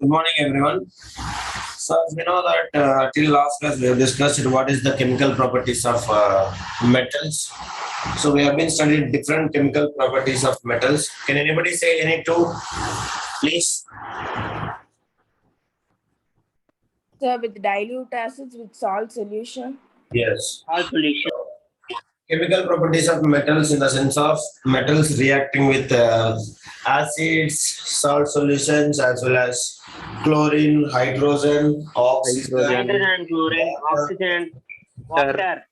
Good morning, everyone. So, as we know that till last class we have discussed what is the chemical properties of metals. So, we have been studying different chemical properties of metals. Can anybody say any two, please? Sir, with dilute acids with salt solution. Yes. All solution. Chemical properties of metals in the sense of metals reacting with acids, salt solutions, as well as chlorine, hydrogen, oxygen. Hydrogen and chlorine, oxygen and water.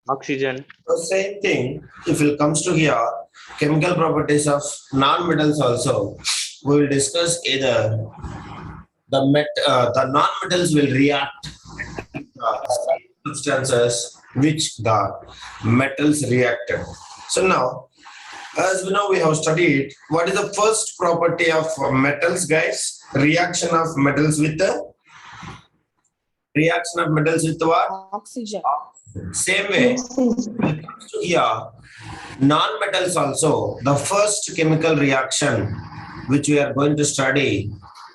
Oxygen. So same thing, if it comes to here, chemical properties of non-metals also, we will discuss either the non-metals will react with substances which the metals reacted. So now, as we know, we have studied what is the first property of metals, guys? Reaction of metals with what? Oxygen. Same way, when it comes to here, non-metals also, the first chemical reaction which we are going to study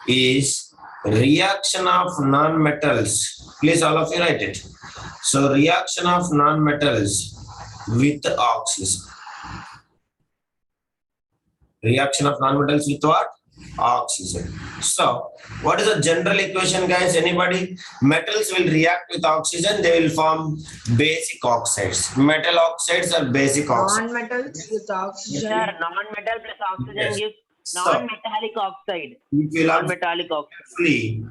is reaction of non-metals. Please all of you write it. So reaction of non-metals with oxygen. Reaction of non-metals with what? Oxygen. So what is the general equation, guys? Anybody? Metals will react with oxygen, they will form basic oxides. Metal oxides are basic oxides. Non-metals with oxygen. Sir, non-metal plus oxygen Yes. gives So, non-metallic oxide. if you love Non-metallic oxide. carefully,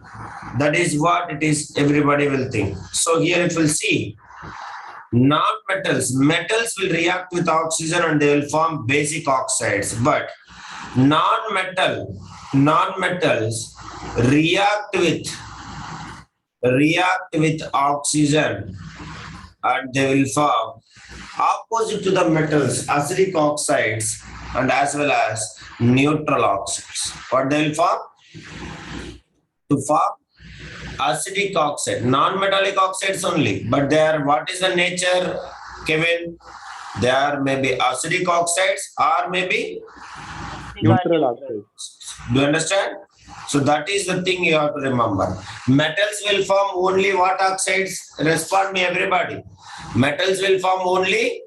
that is what it is, everybody will think. So here it will see non-metals, metals will react with oxygen and they will form basic oxides, but non-metals react with oxygen and they will form opposite to the metals, acidic oxides and as well as neutral oxides. What they will form? To form acidic oxide, non-metallic oxides only, but they are, what is the nature, Kevin? They are maybe acidic oxides or maybe, Neutral oxide. do you understand? So that is the thing you have to remember. Metals will form only what oxides? Respond me, everybody. Metals will form only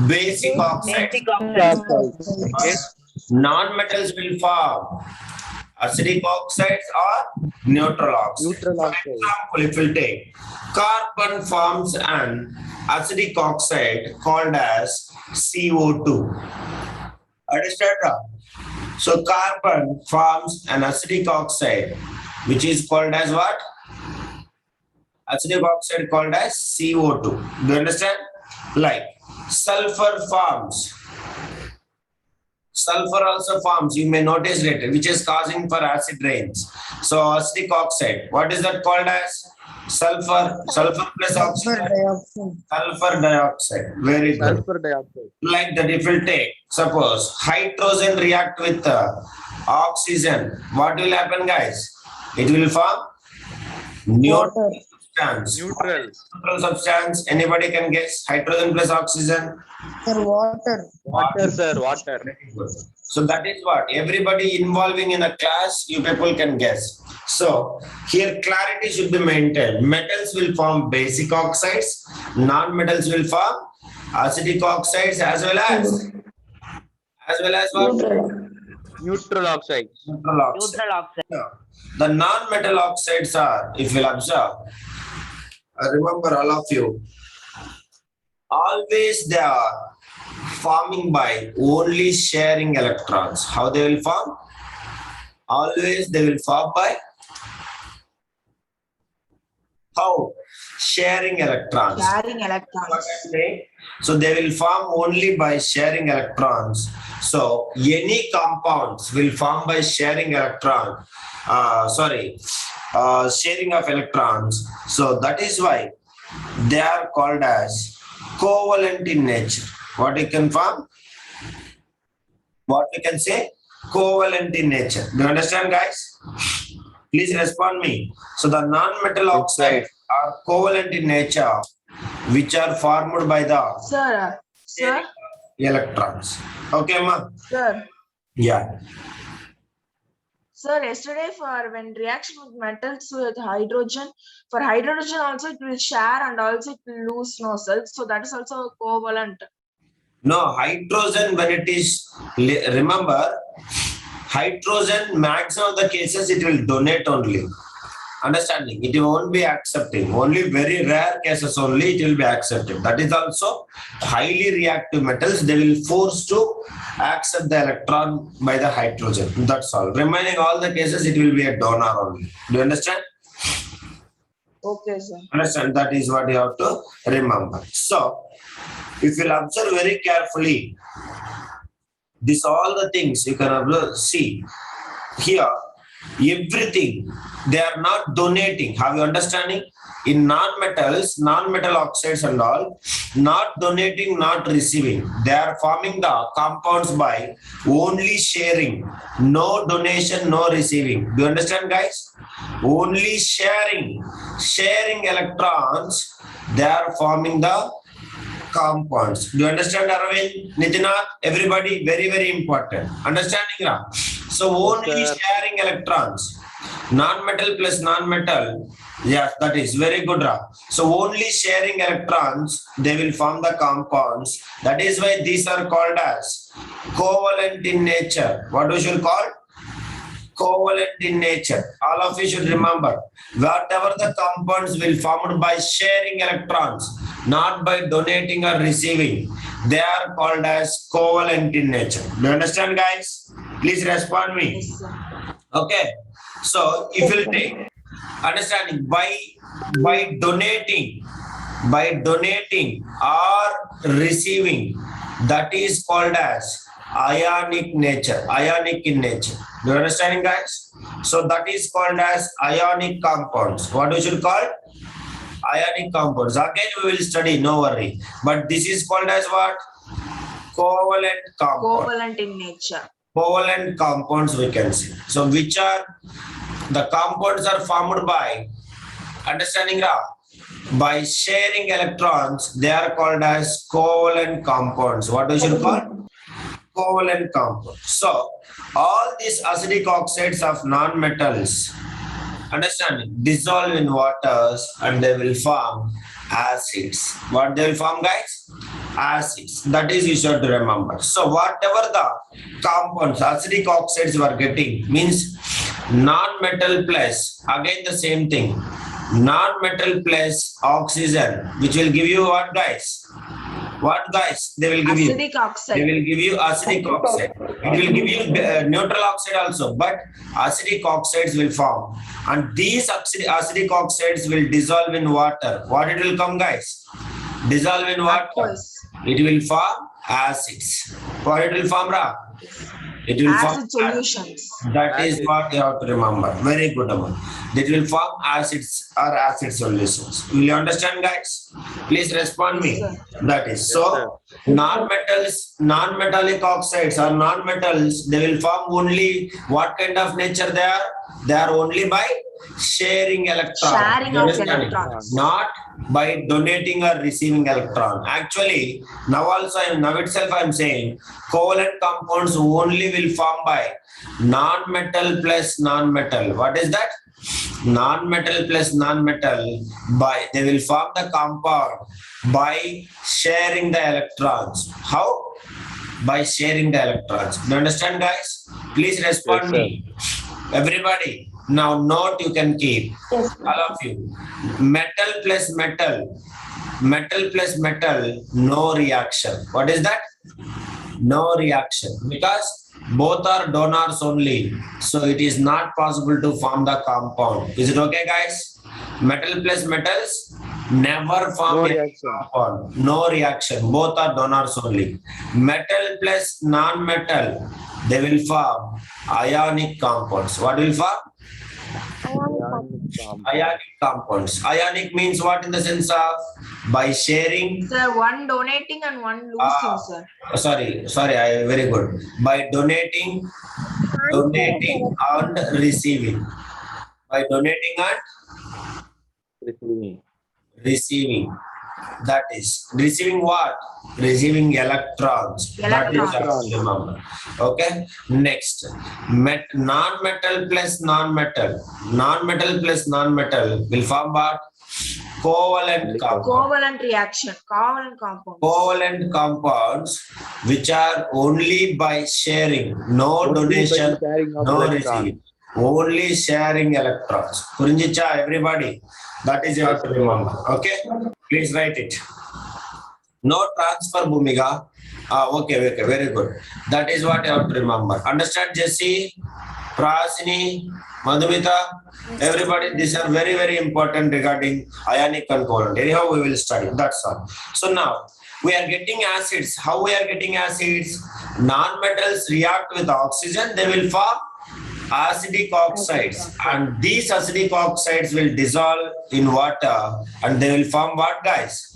basic oxides. Basic oxide. Okay. Non-metals will form acidic oxides or neutral oxides. Neutral For oxide. example, if we take carbon forms an acidic oxide called as CO2. Understand? So carbon forms an acidic oxide which is called as what? Acidic oxide called as CO2. Do you understand? Like sulfur forms. Sulfur also forms, you may notice later, which is causing for acid rains. So acidic oxide, what is that called as? Sulfur plus oxygen. Sulfur dioxide. Very good. Sulfur dioxide. Like that, if we take, suppose hydrogen react with oxygen, what will happen, guys? It will form neutral substance. Neutral. Neutral substance. Anybody can guess? Hydrogen plus oxygen. Water. Water, sir. Water. Very good. So that is what everybody involving in a class, you people can guess. So here clarity should be maintained. Metals will form basic oxides. Non-metals will form acidic oxides as well as what? Neutral oxide. Neutral oxides. Neutral oxide. The non-metal oxides are, if you'll observe, remember all of you, always they are forming by only sharing electrons. How they will form? Always they will form by how? Sharing electrons. Sharing electrons. So they will form only by sharing electrons. So any compounds will form by sharing electron. Sharing of electrons. So that is why they are called as covalent in nature. What we can form? What we can say? Covalent in nature. Do you understand, guys? Please respond me. So the non-metal oxides are covalent in nature, which are formed by the Sir. electrons. Okay, ma? Sir. Yeah. Sir, yesterday for when reaction with metals with hydrogen, for hydrogen also it will share and also it will lose, no, sir. So that is also covalent. No, hydrogen when it is, remember, hydrogen maximum of the cases it will donate only. Understanding? It won't be accepting. Only very rare cases only it will be accepted. That is also highly reactive metals. They will force to accept the electron by the hydrogen. That's all. Remaining all the cases it will be a donor only. Do you understand? Okay, sir. Understand? That is what you have to remember. So, if you'll observe very carefully, this all the things you can observe, see here, everything they are not donating. Have you understanding? In non-metals, non-metal oxides and all, not donating, not receiving. They are forming the compounds by only sharing. No donation, no receiving. Do you understand, guys? Only sharing electrons, they are forming the compounds. Do you understand, Arvind? Nitinath, everybody, very, very important. Understanding, Ra? So only sir. sharing electrons. Non-metal plus non-metal. Yes, that is very good, Ra. So only sharing electrons, they will form the compounds. That is why these are called as covalent in nature. What we should call? Covalent in nature. All of you should remember, whatever the compounds will formed by sharing electrons, not by donating or receiving, they are called as covalent in nature. Do you understand, guys? Please respond me. Yes, sir. Okay. So if you take understanding by donating or receiving, that is called as ionic nature, ionic in nature. Do you understand, guys? So that is called as ionic compounds. What we should call? Ionic compounds. Again we will study, no worry. But this is called as what? Covalent compounds. Covalent in nature. Covalent compounds we can see. So which are the compounds are formed by, understanding, Ra? By sharing electrons, they are called as covalent compounds. What we should call? Covalent compounds. So all these acidic oxides of non-metals, understanding, dissolve in waters and they will form acids. What they will form, guys? Acids. That is you should remember. So whatever the compounds, acidic oxides you are getting, means non-metal plus, again the same thing, non-metal plus oxygen, which will give you what, guys? What, guys? They will give you. Acidic oxide. They will give you acidic oxide. It will give you neutral oxide also, but acidic oxides will form. And these acidic oxides will dissolve in water. What it will come, guys? Dissolve in water. Aqueous. It will form acids. What it will form, Ra? It will form Acid solutions. That is what you have to remember. Very good, Aman. It will form acids or acid solutions. Will you understand, guys? Please respond me. Yes, That is so. Non-metals, non-metallic oxides or non-metals, they will form only what kind of nature they are? They are only by sharing electrons. Sharing You of understand? electrons. Not by donating or receiving electron. Actually, now itself I am saying covalent compounds only will form by non-metal plus non-metal. What is that? Non-metal plus non-metal, by they will form the compound by sharing the electrons. How? By sharing the electrons. Do you understand, guys? Please respond Yes, sir. me. Everybody. Now note you can keep. All of you. Metal plus metal. Metal plus metal, no reaction. What is that? No reaction. Because both are donors only. So it is not possible to form the compound. Is it okay, guys? Metal plus metals never form No a reaction. compound. No reaction. Both are donors only. Metal plus non-metal, they will form ionic compounds. What will form? Ionic compounds. Ionic means what in the sense of by sharing. Sir, one donating and one losing, sir. Sorry, very good. By donating and receiving. By donating and Receiving. receiving. That is receiving what? Receiving electrons. That is Electrons. remember. Okay. Next, non-metal plus non-metal. Non-metal plus non-metal will form what? Covalent compound. Covalent reaction, covalent compound. Covalent compounds which are only by sharing, no donation, no receiving, only sharing electrons. Purinjicha, everybody. That is you have to remember. Okay, please write it. No transfer, Bhumiga. Okay, very good. That is what you have to remember. Understand, Jesse, Prasini, Madhumita, everybody. These are very, very important regarding ionic and covalent. Anyhow, we will study. That's all. So now we are getting acids. How we are getting acids? Non-metals react with oxygen. They will form acidic oxides, and these acidic oxides will dissolve in water, and they will form what, guys?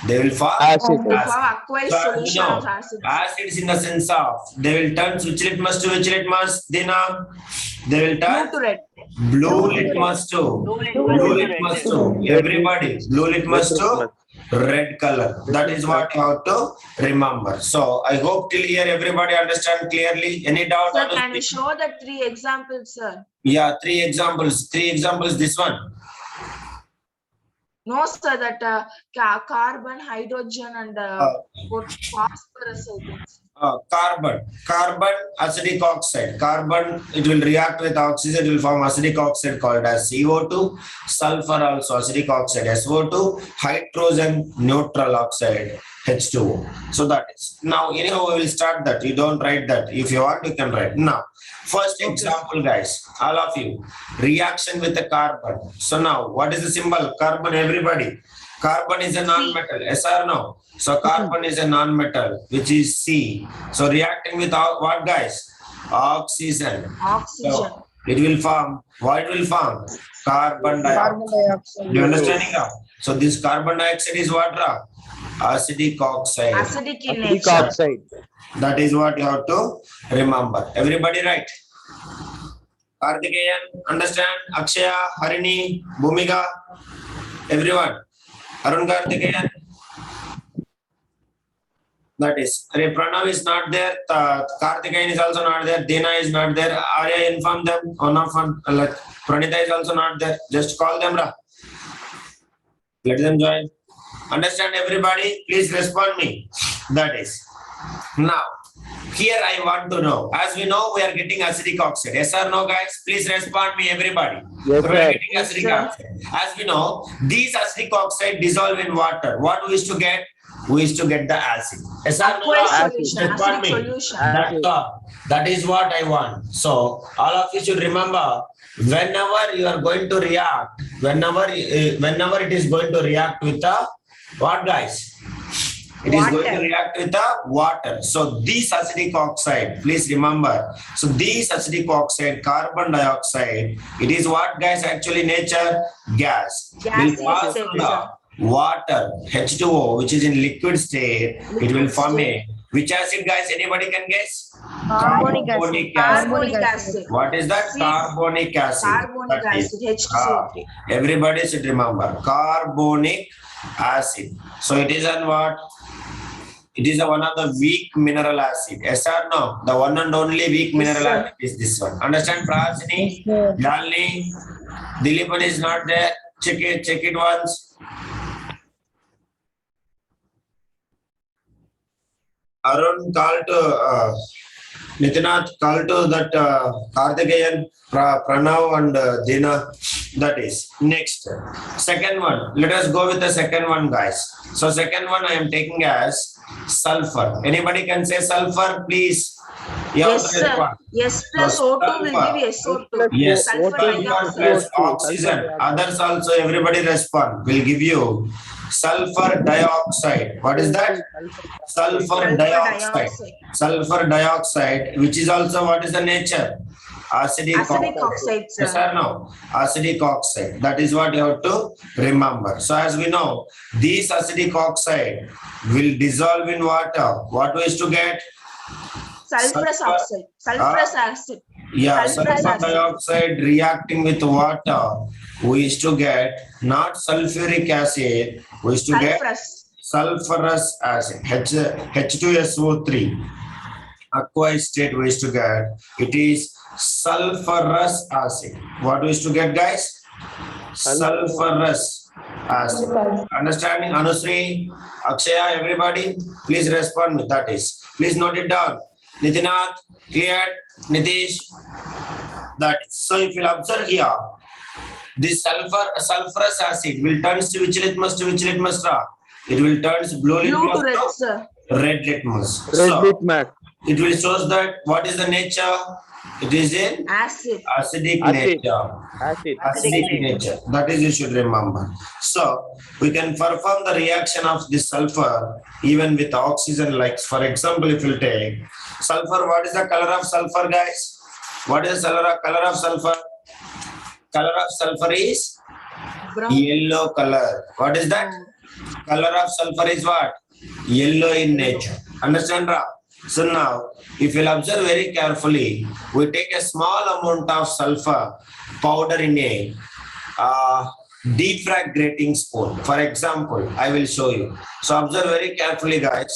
They will form Acid. For aqueous So, solution no, of acids. acids in the sense of they will turn which litmus to which litmus? Dina, they will turn Blue to red. blue litmus to blue litmus to everybody. Blue litmus to red color. That is what you have to remember. So I hope till here everybody understand clearly. Any doubt? Sir, on this? can you show the 3 examples, sir? Yeah, 3 examples. 3 examples. This one. No, sir, that carbon, hydrogen, and phosphorus. I think. Carbon acidic oxide. Carbon, it will react with oxygen, it will form acidic oxide called as CO2. Sulfur also acidic oxide, SO2. Hydrogen neutral oxide, H2O. So that is. Now, anyhow, we will start that. You don't write that. If you want, you can write. Now, first example, guys, all of you. Reaction with the carbon. So now, what is the symbol? Carbon, everybody. Carbon is a non-metal. Yes or no? So carbon is a non-metal, which is C. So reacting with what, guys? Oxygen. Oxygen. So it will form. What it will form? Carbon dioxide. You understanding now? So this carbon dioxide is what? Acidic oxide. Acidic in Acidic nature. oxide. That is what you have to remember. Everybody right? Karthikeyan, understand? Akshaya, Harini, Bhumiga, everyone. Arun Karthikeyan. That is. Pranav is not there. Karthikeyan is also not there. Dina is not there. Arya, inform them. One of one. Pranita is also not there. Just call them. Let them join. Understand, everybody? Please respond me. That is. Now, here I want to know. As we know, we are getting acidic oxide. Yes or no, guys? Please respond me, everybody. Yes, We are sir. getting acidic oxide. As we know, these acidic oxide dissolve in water. What we used to get? We used to get the acid. Yes or no? Aqueous Acid. solution. Respond Acidic me. solution. That's all. That is what I want. So all of you should remember, whenever you are going to react, whenever it is going to react with the what, guys? It is going to Water. react with the water. So this acidic oxide, please remember. So this acidic oxide, carbon dioxide, it is what, guys? Actually, nature gas. Gas Will is pass it, through the sir. water, H2O, which is in liquid state. It will form a which acid, guys? Anybody can guess? Carbonic acid. Carbonic acid. What is that? C. Carbonic acid. Carbonic That is- acid. H2CO3. Everybody should remember carbonic acid. So it is an what? It is one of the weak mineral acid. Yes or no? The one and only weak mineral sir. acid is this one. Understand, Prasini? Jalni? Dilipan is not there. Check it once. Arun, call to Nitinath, call to that Karthikeyan, Pranav and Dina. That is. Next. Second one. Let us go with the second one, guys. So second one I am taking as sulfur. Anybody can say sulfur, please? You have Yes, to sir. respond. Yes, plus O2 will Sulfur. give SO2. Yes, Sulfur sulfur dioxide. plus oxygen. Others also, everybody respond. Will give you sulfur dioxide. What is that? Sulfur dioxide. Sulfur dioxide, which is also what is the nature? Acidic oxide, sir. Yes or no? Acidic oxide. That is what you have to remember. So as we know, these acidic oxide will dissolve in water. What we used to get? Sulfurous Sulfur. oxide. Sulfurous acid. Yeah, Sulfurous sulfur acid. dioxide reacting with water, we used to get not sulfuric acid, we used to get Sulfurous. sulfurous acid, H2SO3. Aqueous state we used to get, it is sulfurous acid. What we used to get, guys? Sulfurous acid. Understanding, Anusri, Akshaya, everybody, please respond with that is. Please note it down. Nitinath, clear? Nitish, that is. So if you observe here, this sulfurous acid will turn to which litmus rock? It will turn blue Blue to litmus red, to sir. red litmus. Red So litmus. it will shows that what is the nature? It is in Acid. acidic Acid. nature. Acid. Acidic nature. That is you should remember. So we can perform the reaction of this sulfur even with oxygen. Like for example, if you take sulfur, what is the color of sulfur, guys? What is the color of sulfur? Color of sulfur is Brown. yellow color. What is that? Color of sulfur is what? Yellow in nature. Understand, Ra? So now, if you'll observe very carefully, we take a small amount of sulfur powder in a defragmenting spoon. For example, I will show you. So observe very carefully, guys.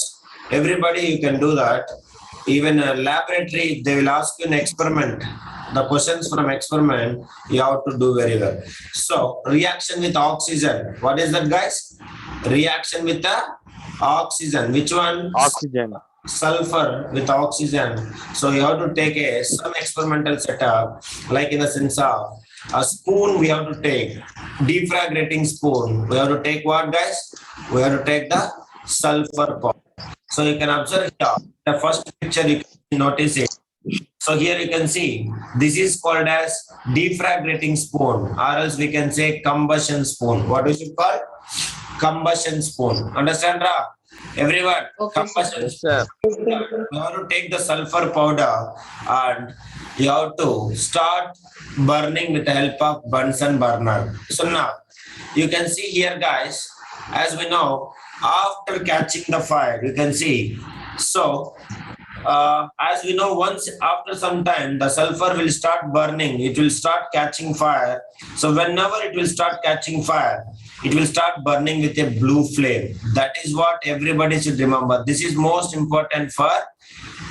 Everybody, you can do that. Even a laboratory, they will ask you an experiment. The questions from experiment, you have to do very well. So reaction with oxygen. What is that, guys? Reaction with the oxygen. Which one? Oxygen. Sulfur with oxygen. So you have to take some experimental setup, like in the sense of a spoon we have to take, defragmenting spoon. We have to take what, guys? We have to take the sulfur powder. So you can observe here, the first picture you can notice it. So here you can see, this is called as defragmenting spoon, or else we can say combustion spoon. What we should call? Combustion spoon. Understand, Ra? Everyone, Okay, combustion Yes, sir. you have to take the sulfur powder and you have to start burning with the help of Bunsen burner. So now you can see here, guys, as we know, after catching the fire, you can see. So as we know, once after some time, the sulfur will start burning, it will start catching fire. So whenever it will start catching fire, it will start burning with a blue flame. That is what everybody should remember. This is most important for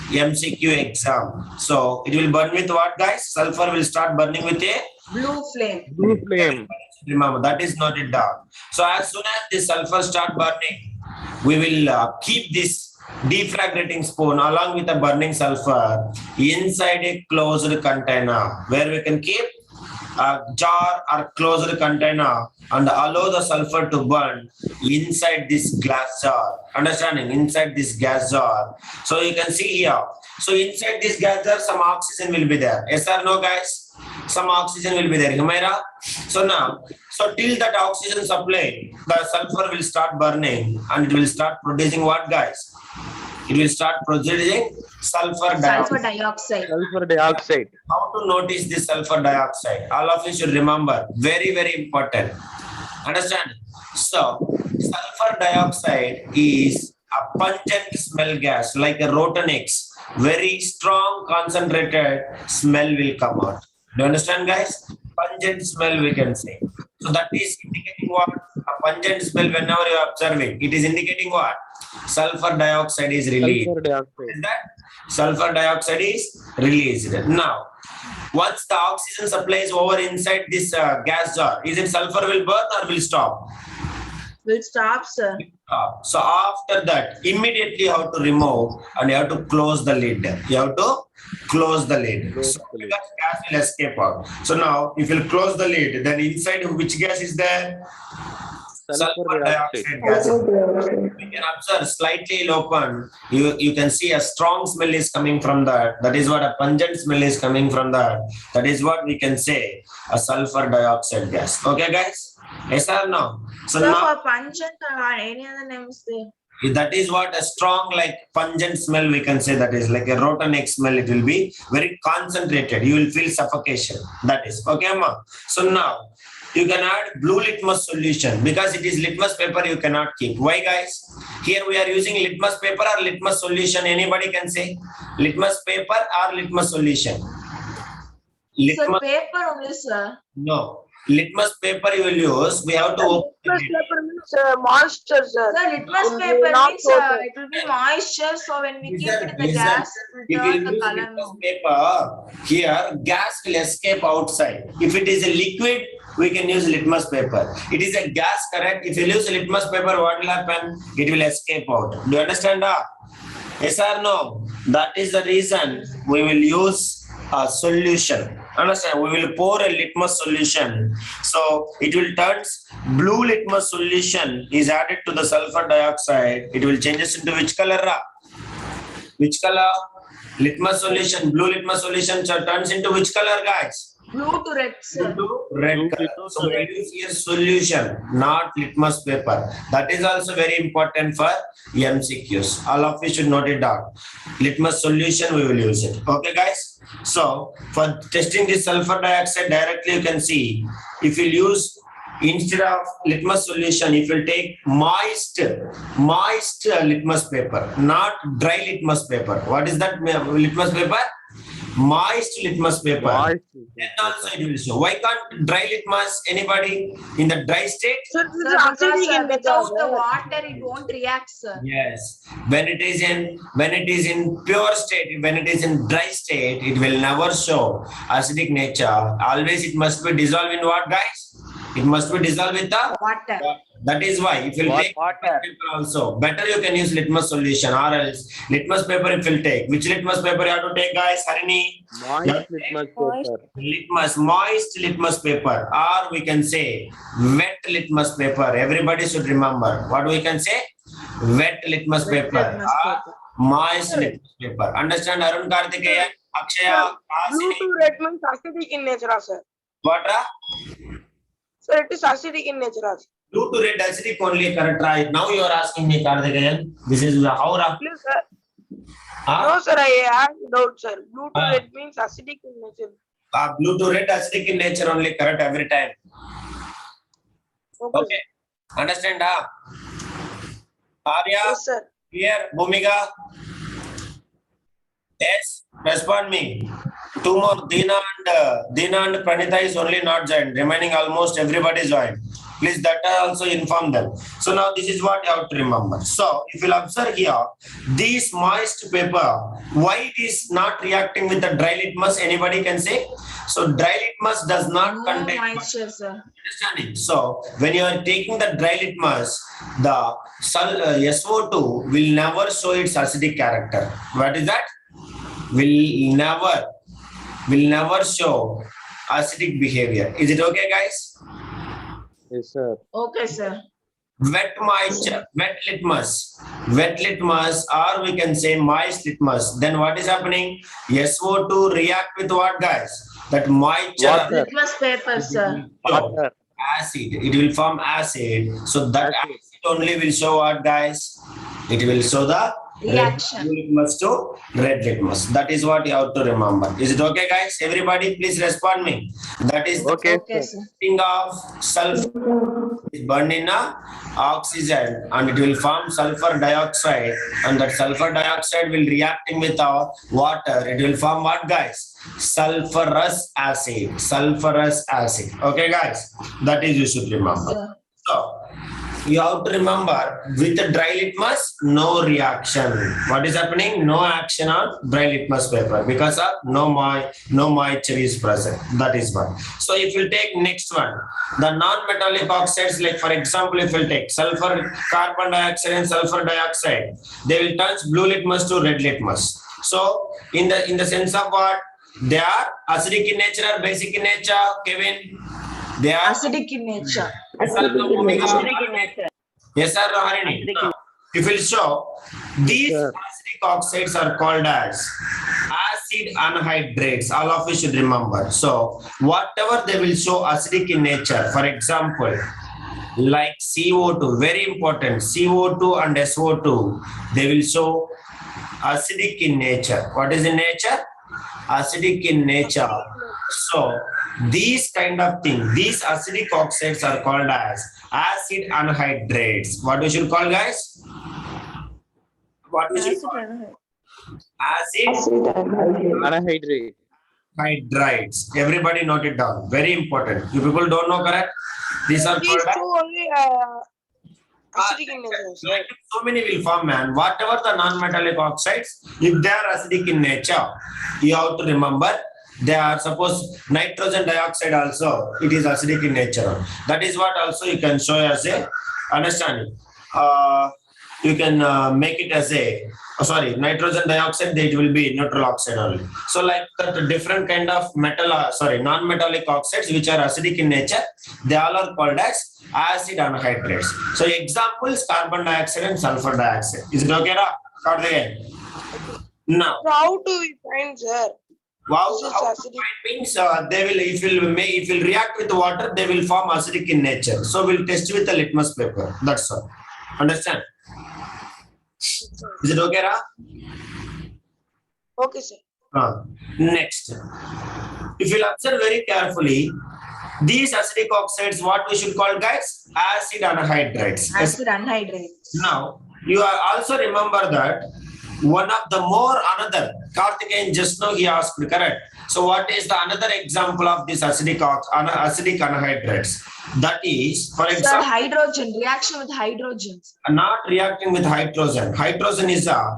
MCQ exam. So it will burn with what, guys? Sulfur will start burning with a Blue flame. Blue flame. remember, that is noted down. So as soon as the sulfur start burning, we will keep this defragmenting spoon along with the burning sulfur inside a closed container where we can keep a jar or closed container and allow the sulfur to burn inside this glass jar. Understanding? Inside this gas jar. So you can see here. So inside this gas jar, some oxygen will be there. Yes or no, guys? Some oxygen will be there. Humaira? So now, so till that oxygen supply, the sulfur will start burning and it will start producing what, guys? It will start producing sulfur Sulfur dioxide. dioxide. Sulfur dioxide. How to notice this sulfur dioxide? All of you should remember. Very, very important. Understand? So, sulfur dioxide is a pungent smell gas, like a rotten eggs. Very strong concentrated smell will come out. Do you understand, guys? Pungent smell we can say. So that is indicating what? A pungent smell whenever you are observing. It is indicating what? Sulfur dioxide is released. Sulfur dioxide. Is that? Sulfur dioxide is released. Now, once the oxygen supply is over inside this gas jar, is it sulfur will burn or will stop? Will stop, sir. So after that, immediately you have to remove and you have to close the lid. You have to close the lid. Close So the lid. because gas will escape out. So now, if you close the lid, then inside which gas is there? Sulfur dioxide. gas. We can observe slightly open. You can see a strong smell is coming from that. That is what a pungent smell is coming from that. That is what we can say a sulfur dioxide gas. Okay, guys? Yes or no? So Sir, now for pungent, any other names there? that is what a strong, like pungent smell we can say. That is like a rotten egg smell. It will be very concentrated. You will feel suffocation. That is okay, Amma. So now you can add blue litmus solution because it is litmus paper. You cannot keep. Why, guys? Here we are using litmus paper or litmus solution. Anybody can say litmus paper or litmus solution. litmus, paper only, sir. no, litmus paper you will use. We have to open Litmus it. paper means moisture, sir. Sir, litmus Only paper not means water. it will be moisture. So when we keep Listen, it in the listen. gas, it If will you turn the use color. litmus No. paper, here gas will escape outside. If it is a liquid, we can use litmus paper. It is a gas, correct? If you use litmus paper, what will happen? It will escape out. Do you understand that? Yes or no? That is the reason we will use a solution. Understand? We will pour a litmus solution. So it will turn blue litmus solution is added to the sulfur dioxide. It will changes into which color? Which color? Litmus solution, blue litmus solution turns into which color, guys? Blue to red, sir. Into red Blue color. to So we use here solution, not litmus paper. That is also very important for MCQs. All of you should note it down. Litmus solution, we will use it. Okay, guys? So for testing the sulfur dioxide directly, you can see if you use instead of litmus solution, if you take moist litmus paper, not dry litmus paper. What is that litmus paper? Moist litmus paper. Moist. Then also it will show. Why can't dry litmus? Anybody in the dry state? Sir, this Sir, is because acidic in nature. without the sir. water, it won't react, sir. Yes. When it is in pure state, when it is in dry state, it will never show acidic nature. Always it must be dissolved in what, guys? It must be dissolved with the Water. that is why if you take Water. paper also, better you can use litmus solution or else litmus paper if you take. Which litmus paper you have to take, guys? Harini? Moist litmus paper. Litmus, moist litmus paper, or we can say wet litmus paper. Everybody should remember what we can say: wet litmus paper litmus or paper. moist litmus paper. Understand, Arun Karthikeyan, Akshaya, Blue Asini, to red means acidic in nature, sir. what? So it is acidic in nature. Blue to red acidic only, correct? Right. Now you are asking me, Karthikeyan. This is how. Please, sir. No, sir, I have doubt, sir. Blue to red means acidic in nature. Blue to red acidic in nature only, correct every time. Okay. Understand? Arya, Yes, sir. here, Bhumika. Yes, respond me. Two more, Dina and Pranita is only not joined. Remaining almost everybody joined. Please that also inform them. So now this is what you have to remember. So if you'll observe here, this moist paper, why it is not reacting with the dry litmus? Anybody can say? So dry litmus does not No contain moisture, sir. understanding. So when you are taking the dry litmus, the SO2 will never show its acidic character. What is that? Will never show acidic behavior. Is it okay, guys? Yes, sir. Okay, sir. Wet moisture, wet litmus, or we can say moist litmus. Then what is happening? SO2 react with what, guys? That moisture. Water. Litmus paper, sir. Water. Acid. It will form acid. So that acid only will show what, guys? It will show the Reaction. blue litmus to red litmus. That is what you have to remember. Is it okay, guys? Everybody, please respond me. That is the Okay. Okay, sir. thing of sulfur is burned in a oxygen and it will form sulfur dioxide, and that sulfur dioxide will reacting with our water. It will form what, guys? Sulfurous acid. Okay, guys, that is you should remember. Sir. So you have to remember, with the dry litmus, no reaction. What is happening? No action on dry litmus paper because of no moisture is present. That is one. So if you take next one, the non-metallic oxides, like for example, if you take sulfur, carbon dioxide and sulfur dioxide, they will turn blue litmus to red litmus. So in the sense of what? They are acidic in nature or basic in nature, Kevin? They are Acidic in nature. Acidic in nature. yes, sir, Harini. Acidic. If will show these Sir. acidic oxides are called as acid anhydrates. All of you should remember. So whatever they will show acidic in nature, for example, like CO2, very important, CO2 and SO2, they will show acidic in nature. What is in nature? Acidic in nature. So these kind of things, these acidic oxides are called as acid anhydrates. What we should call, guys? What we should call? Acid Anhydrate. Hydrides. Everybody note it down. Very important. You people don't know, correct? These are These called as two only acidic in nature, sir. so many will form, man. Whatever the non-metallic oxides, if they are acidic in nature, you have to remember they are, suppose nitrogen dioxide also, it is acidic in nature. That is what also you can show as a understanding. You can make it as a, nitrogen dioxide, it will be neutral oxide only. So like the different kind of metal, non-metallic oxides which are acidic in nature, they all are called as acid anhydrides. So examples, carbon dioxide and sulfur dioxide. Is it okay? Start again. Now, So how do we find, sir? wow, This is how to acidic. find means they will, if will react with water, they will form acidic in nature. So we'll test with the litmus paper. That's all. Understand? Is it okay, Ra? Okay, sir. Next, if you'll observe very carefully, these acidic oxides, what we should call, guys? Acid anhydrides. Acid anhydrides. Now, you are also remember that one of the more another, Karthikeyan just now he asked, correct? So what is the another example of this acidic anhydrides? That is, for Sir, example, hydrogen, reaction with hydrogens. not reacting with hydrogen. Hydrogen is a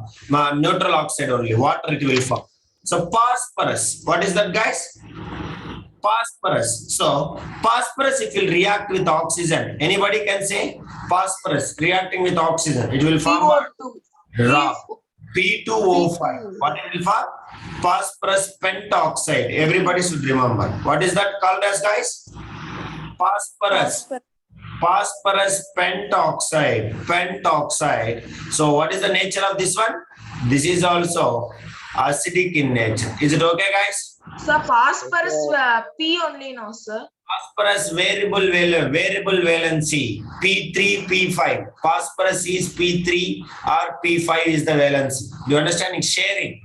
neutral oxide only. Water it will form. So phosphorus, what is that, guys? Phosphorus. So phosphorus, it will react with oxygen. Anybody can say phosphorus reacting with oxygen. It will form what? CO2. Rock. P2O5. What it will form? Phosphorus pentoxide. Everybody should remember. What is that called as, guys? Phosphorus. Phosphorus pentoxide. Pentoxide. So what is the nature of this one? This is also acidic in nature. Is it okay, guys? Sir, phosphorus P only, no, sir. Phosphorus variable valency P3 P5. Phosphorus is P3 or P5 is the valency. Do you understand? Sharing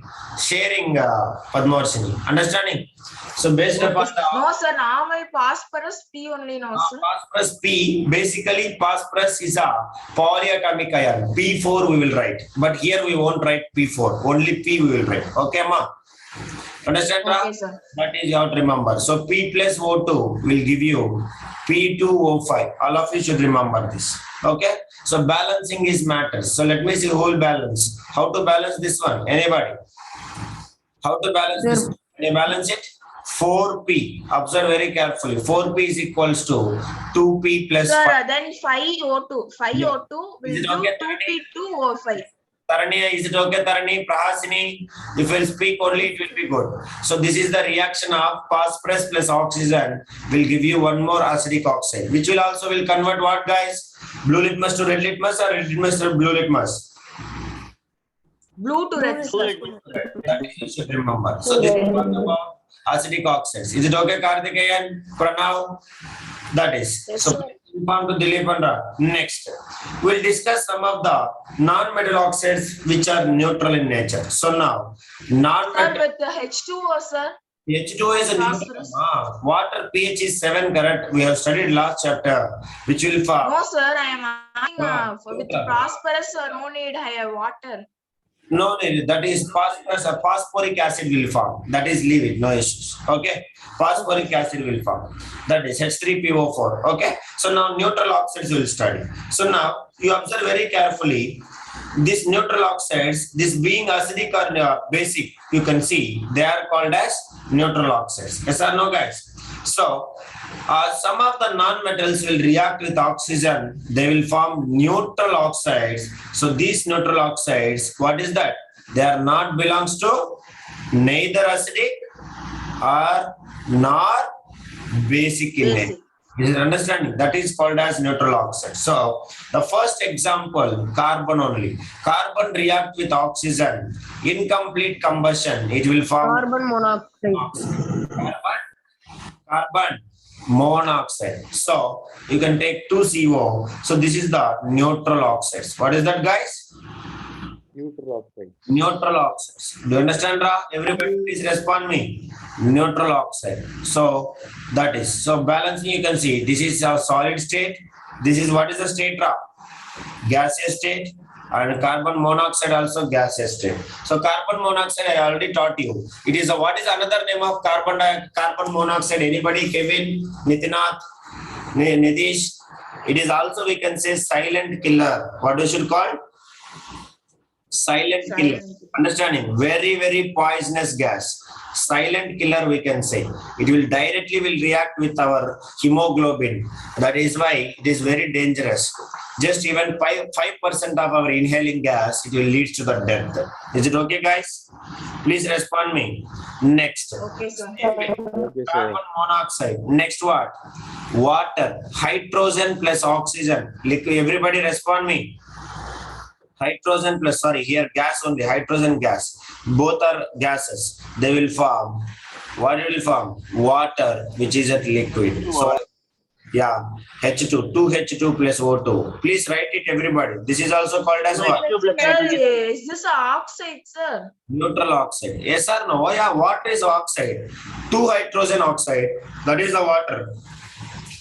Padmavarshini. Understanding? So based upon the No, sir, normal phosphorus P only, no, sir. phosphorus P, basically phosphorus is a polyatomic ion. P4 we will write, but here we won't write P4. Only P we will write. Okay, ma? Understand? Okay, sir. That is you have to remember. So P plus O2 will give you P2O5. All of you should remember this. Okay. So balancing is matters. So let me see whole balance. How to balance this one? Anybody? How to balance this? Can you balance it? 4P. Observe very carefully. 4P is equals to 2P plus Sir, 5. then 5O2. 5O2 will Is it do okay, 2P2O5. Tarani, is it okay, Tarani? Prahasini, if we'll speak only, it will be good. So this is the reaction of phosphorus plus oxygen will give you one more acidic oxide, which will also will convert what, guys? Blue litmus to red litmus or red litmus to blue litmus? Blue to red, sir. That is, you should remember. So this is what about acidic oxides. Is it okay, Karthikeyan? Pranav? That is. Yes, So sir. inform to Dilip and Ra. Next, we'll discuss some of the non-metal oxides which are neutral in nature. So now, Sir, non-metal with the H2O, sir. H2O is a neutral. Phosphorus. Water pH is 7, correct? We have studied last chapter, which will form. No, sir, I am asking with neutral. phosphorus, no need higher water. No, that is phosphorus. A phosphoric acid will form. That is leave it, no issues. Okay, phosphoric acid will form. That is H3PO4. Okay, so now neutral oxides will study. So now you observe very carefully. These neutral oxides, this being acidic or basic, you can see they are called as neutral oxides. Yes or no, guys? So some of the non-metals will react with oxygen. They will form neutral oxides. So these neutral oxides, what is that? They are not belongs to neither acidic or nor basic in nature. Is it understanding? That is called as neutral oxide. So the first example, carbon only. Carbon react with oxygen. Incomplete combustion. It will form Carbon monoxide. carbon monoxide. So you can take 2CO. So this is the neutral oxides. What is that, guys? Neutral oxide. Neutral oxides. Do you understand, Ra? Everybody please respond me. Neutral oxide. So that is. So balancing, you can see this is a solid state. This is what is the state, Ra? Gaseous state. and carbon monoxide also gaseous state. So carbon monoxide I already taught you. It is what is another name of carbon monoxide? Anybody? Kevin, Nitinath, Nitish. It is also we can say silent killer. What we should call? Silent killer. Understanding? Very, very poisonous gas. Silent killer we can say. It will directly react with our hemoglobin. That is why it is very dangerous. Just even 5% of our inhaling gas, it will lead to the death. Is it okay, guys? Please respond me. Next. Okay, sir. Okay, sir. Carbon monoxide. Next what? Water. Hydrogen plus oxygen. Everybody respond me. Hydrogen plus, sorry, here gas only, hydrogen gas. Both are gases. They will form, what will form? Water, which is a liquid. So, yeah, H2, 2H2 plus O2. Please write it, everybody. This is also called as what? Is this a oxide, sir? Neutral oxide. Yes or no? Oh, yeah, water is oxide. 2 hydrogen oxide, that is the water.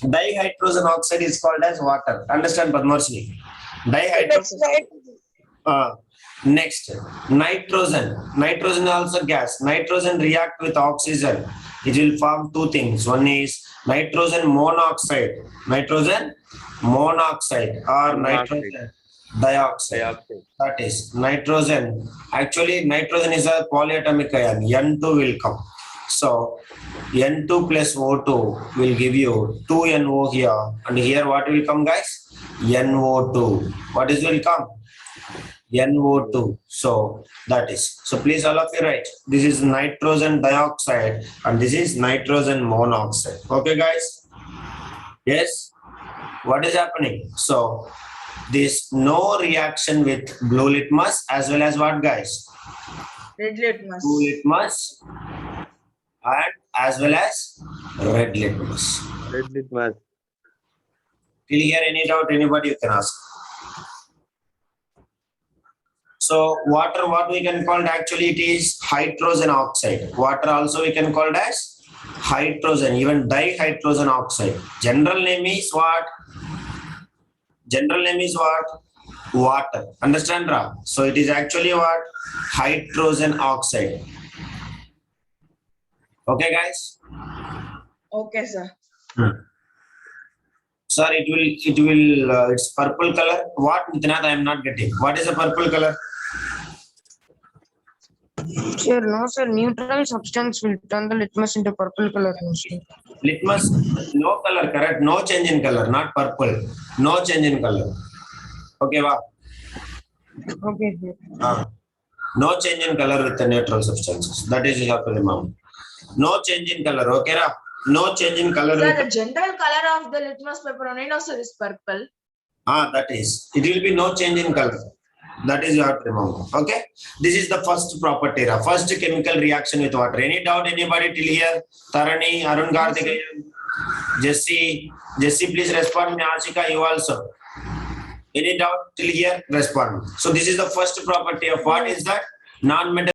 Dihydrogen oxide is called as water. Understand, Padmarshini? Dihydrogen. Next, nitrogen. Nitrogen is also gas. Nitrogen react with oxygen. It will form two things. One is nitrogen monoxide. Nitrogen monoxide or nitrogen dioxide. That is nitrogen. Actually, nitrogen is a polyatomic ion. N2 will come. So N2 plus O2 will give you 2NO here. And here what will come, guys? NO2. What is will come? NO2. So that is. So please all of you write. This is nitrogen dioxide and this is nitrogen monoxide. Okay, guys? Yes? What is happening? So this no reaction with blue litmus as well as what, guys? Red litmus. Blue litmus and as well as red litmus. Red litmus. Till here any doubt anybody you can ask. So water, what we can call it, actually it is hydrogen oxide. Water also we can call it as hydrogen, even dihydrogen oxide. General name is what? General name is what? Water. Understand, Ra? So it is actually what? Hydrogen oxide. Okay, guys? Okay, sir. Sir, it's purple color. What, Nitinath, I am not getting. What is a purple color? Sir, no, sir. Neutral substance will turn the litmus into purple color. No, sir. Litmus, no color, correct? No change in color, not purple. No change in color. Okay, wow. Okay, sir. No change in color with the neutral substances. That is you have to remember. No change in color, okay, Ra? No change in color. Sir, the general color of the litmus paper only now, sir, is purple. That is. It will be no change in color. That is you have to remember. Okay. This is the first property. First chemical reaction with water. Any doubt? Anybody till here? Tarani, Arun Karthikeyan, Jesse, please respond. Me, Ashika, you also. Any doubt till here? Respond. So this is the first property of what is that? Non-metal